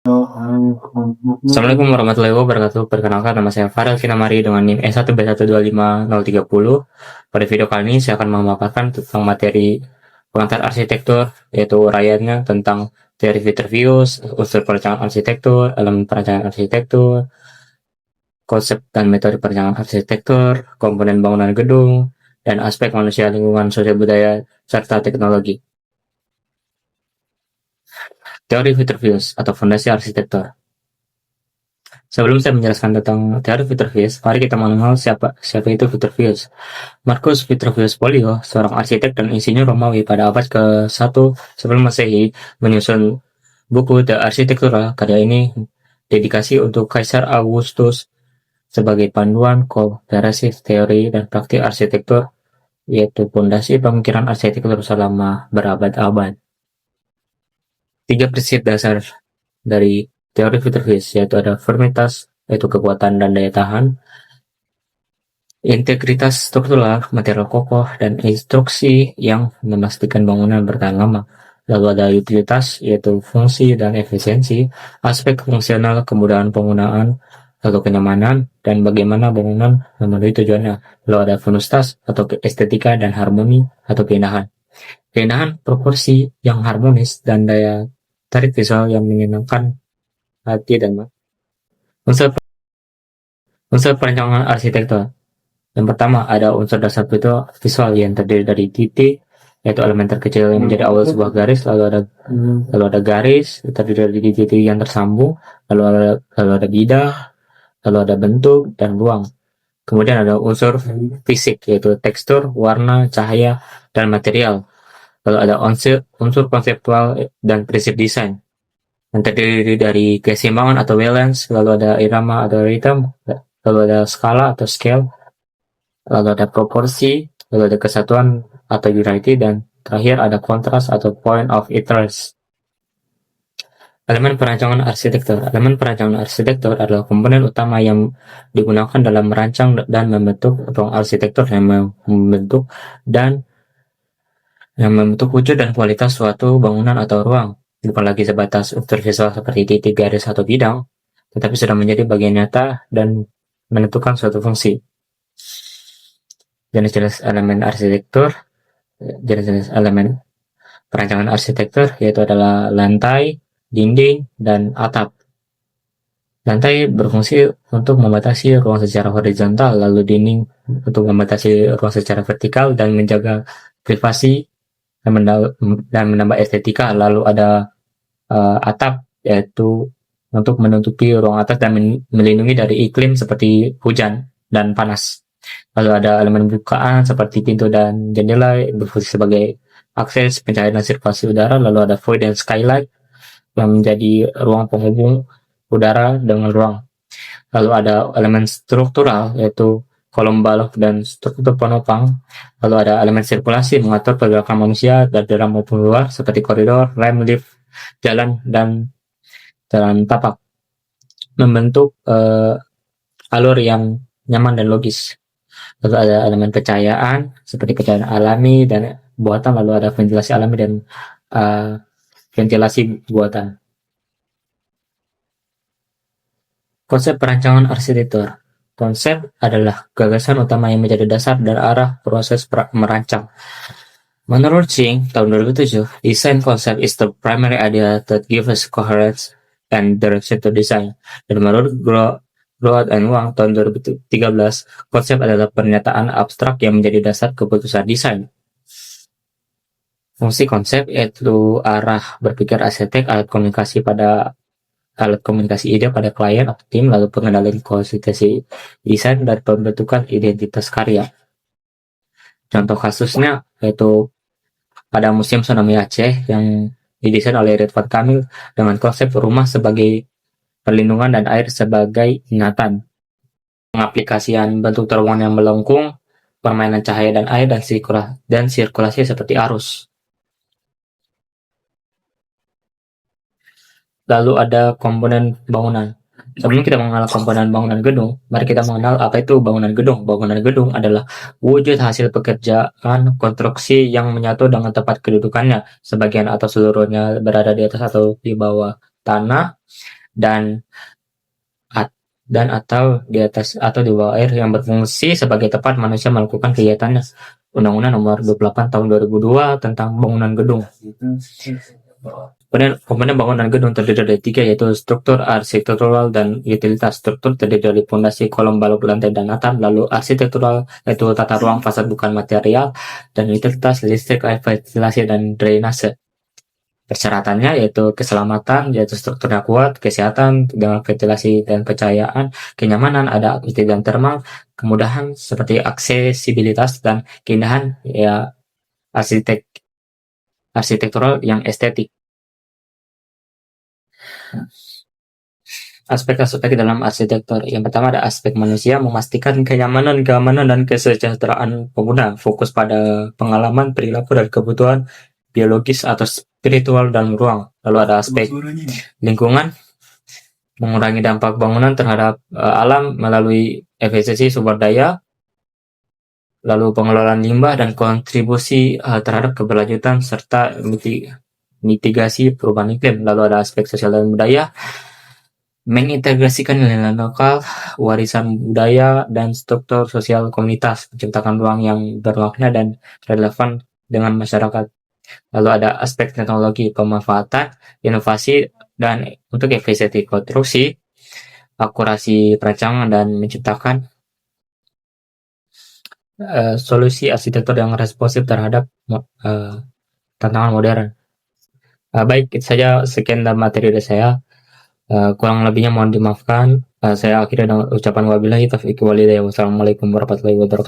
Assalamualaikum warahmatullahi wabarakatuh. Perkenalkan, nama saya Farel Kinamari dengan NIM E1B1250030. Pada video kali ini saya akan memaparkan tentang materi pengantar arsitektur, yaitu uraiannya tentang teori fitur views, unsur perencanaan arsitektur, elemen perencanaan arsitektur, konsep dan metode perencanaan arsitektur, komponen bangunan gedung, dan aspek manusia, lingkungan, sosial budaya, serta teknologi. Teori fitur views atau fondasi arsitektur. Sebelum saya menjelaskan tentang teori Vitruvius, mari kita mengenal siapa itu Vitruvius. Marcus Vitruvius Pollio, seorang arsitek dan insinyur Romawi pada abad ke-1 sebelum Masehi, menyusun buku De Architectura. Karya ini dedikasi untuk Kaisar Augustus sebagai panduan komparasif teori dan praktik arsitektur, yaitu fondasi pemikiran arsitektur selama berabad-abad. 3 prinsip dasar dari teori Vitruvius, yaitu ada firmitas, yaitu kekuatan dan daya tahan, integritas struktural, material kokoh, dan instruksi yang memastikan bangunan bertahan lama. Lalu ada utilitas, yaitu fungsi dan efisiensi, aspek fungsional, kemudahan penggunaan, lalu kenyamanan, dan bagaimana bangunan memenuhi tujuannya. Lalu ada funustas, atau estetika dan harmoni, atau keindahan. Keindahan proporsi yang harmonis dan daya tarik visual yang menyenangkan hati dan unsur perencanaan arsitektur. Yang pertama ada unsur dasar visual yang terdiri dari titik, yaitu elemen terkecil yang menjadi awal sebuah garis, lalu ada garis terdiri dari titik yang tersambung, lalu ada bidah, lalu ada bentuk dan ruang. Kemudian ada unsur fisik, yaitu tekstur, warna, cahaya, dan material. Lalu ada unsur konseptual dan prinsip desain yang terdiri dari keseimbangan atau balance, lalu ada irama atau rhythm, lalu ada skala atau scale, lalu ada proporsi, lalu ada kesatuan atau unity, dan terakhir ada kontras atau point of interest. Elemen perancangan arsitektur. Elemen perancangan arsitektur adalah komponen utama yang digunakan dalam merancang dan membentuk ruang arsitektur yang membentuk wujud dan kualitas suatu bangunan atau ruang. Bukan lagi sebatas unsur visual seperti titik, garis, atau bidang, tetapi sudah menjadi bagian nyata dan menentukan suatu fungsi. Jenis-jenis elemen arsitektur, jenis-jenis elemen perancangan arsitektur yaitu adalah lantai, dinding, dan atap. Lantai berfungsi untuk membatasi ruang secara horizontal, lalu dinding untuk membatasi ruang secara vertikal dan menjaga privasi dan menambah estetika. Lalu ada atap, yaitu untuk menutupi ruang atas dan melindungi dari iklim seperti hujan dan panas. Lalu ada elemen bukaan seperti pintu dan jendela berfungsi sebagai akses, pencahayaan dan sirkulasi udara. Lalu ada void dan skylight yang menjadi ruang penghubung udara dengan ruang. Lalu ada elemen struktural, yaitu kolom balok dan struktur penopang. Lalu ada elemen sirkulasi mengatur pergerakan manusia dari dalam maupun luar seperti koridor, rem, lift, jalan, dan jalan tapak, membentuk alur yang nyaman dan logis. Lalu ada elemen kecahayaan seperti kecahayaan alami dan buatan. Lalu ada ventilasi alami dan ventilasi buatan. Konsep perancangan arsitektur. Konsep adalah gagasan utama yang menjadi dasar dan arah proses merancang. Menurut Ching, tahun 2007, design concept is the primary idea that gives us coherence and direction to design. Dan menurut Groat and Wang, tahun 2013, konsep adalah pernyataan abstrak yang menjadi dasar keputusan desain. Fungsi konsep yaitu arah berpikir arsitek, alat komunikasi ide pada klien atau tim, lalu pengendalian konsistensi desain dan pembentukan identitas karya. Contoh kasusnya yaitu pada Museum Tsunami Aceh yang didesain oleh Ridwan Kamil dengan konsep rumah sebagai perlindungan dan air sebagai ingatan. Pengaplikasian bentuk terowongan yang melengkung, permainan cahaya dan air, dan sirkulasi seperti arus. Lalu ada komponen bangunan. Sebelum kita mengenal komponen bangunan gedung, mari kita mengenal apa itu bangunan gedung. Bangunan gedung adalah wujud hasil pekerjaan konstruksi yang menyatu dengan tempat kedudukannya, sebagian atau seluruhnya berada di atas atau di bawah tanah, dan atau di atas atau di bawah air yang berfungsi sebagai tempat manusia melakukan kegiatannya. Undang-Undang Nomor 28 Tahun 2002 tentang bangunan gedung. Kemudian bangunan gedung terdiri dari tiga, yaitu struktur, arsitektural, dan utilitas. Struktur terdiri dari fondasi, kolom, balok, lantai, dan atap. Lalu arsitektural yaitu tata ruang, fasad bukan material, dan utilitas listrik, air, ventilasi, dan drainase. Persyaratannya yaitu keselamatan, yaitu strukturnya kuat, kesehatan dengan ventilasi dan pencahayaan, kenyamanan, ada akustik dan termal, kemudahan seperti aksesibilitas, dan keindahan ya arsitektural yang estetik. Aspek-aspek dalam arsitektur. Yang pertama ada aspek manusia, memastikan kenyamanan, keamanan, dan kesejahteraan pengguna. Fokus pada pengalaman, perilaku, dan kebutuhan biologis atau spiritual dalam ruang. Lalu ada aspek lingkungan, mengurangi dampak bangunan terhadap alam melalui efisiensi sumber daya, lalu pengelolaan limbah dan kontribusi terhadap keberlanjutan serta mitigasi perubahan iklim. Lalu ada aspek sosial dan budaya, mengintegrasikan nilai lokal, warisan budaya, dan struktur sosial komunitas, menciptakan ruang yang bermakna dan relevan dengan masyarakat. Lalu ada aspek teknologi, pemanfaatan, inovasi, dan untuk efisiensi konstruksi, akurasi perancangan, dan menciptakan solusi arsitektur yang responsif terhadap tantangan modern. Baik, itu saja sekian dalam materi dari saya. Kurang lebihnya mohon dimaafkan. Saya akhiri dengan ucapan wabillahi taufiq walhidayah. Wassalamualaikum warahmatullahi wabarakatuh.